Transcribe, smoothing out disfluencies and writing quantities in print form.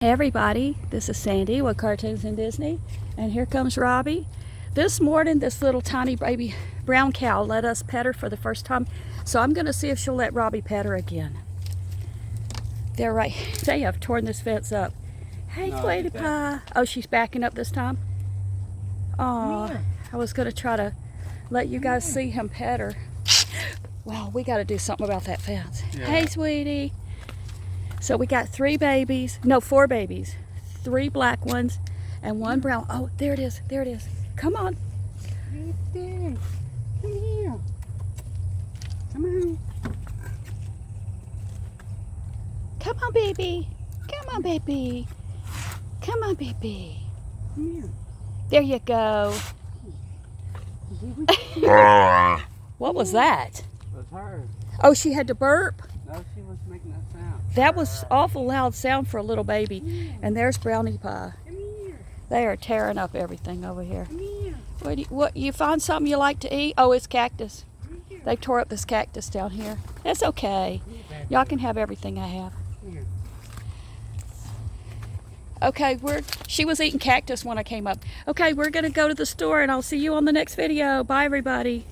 Hey everybody, this is Sandy with Cartoons and Disney, and here comes Robbie. This morning, this little tiny baby brown cow let us pet her for the first time, so I'm going to see if she'll let Robbie pet her again. They're right. They have torn this fence up. Hey, sweetie pie. Oh, she's backing up this time? Oh, I was going to try to let you guys see him pet her. Wow, we got to do something about that fence. Yeah. Hey, sweetie. So we got four babies, 3 black ones and 1 brown. Oh, there it is, there it is. Come on. Right there. Come here. Come on. Come on, baby. Come on, baby. Come on, baby. Come here. There you go. What was that? It was her. Oh, she had to burp? No, she was making that sound. That was awful loud sound for a little baby. And there's Brownie Pie. Come here. They are tearing up everything over here. Come here. What you find something you like to eat? Oh, it's cactus. They tore up this cactus down here. That's okay. Y'all can have everything I have. Here. Okay, she was eating cactus when I came up. Okay, we're gonna go to the store and I'll see you on the next video. Bye everybody.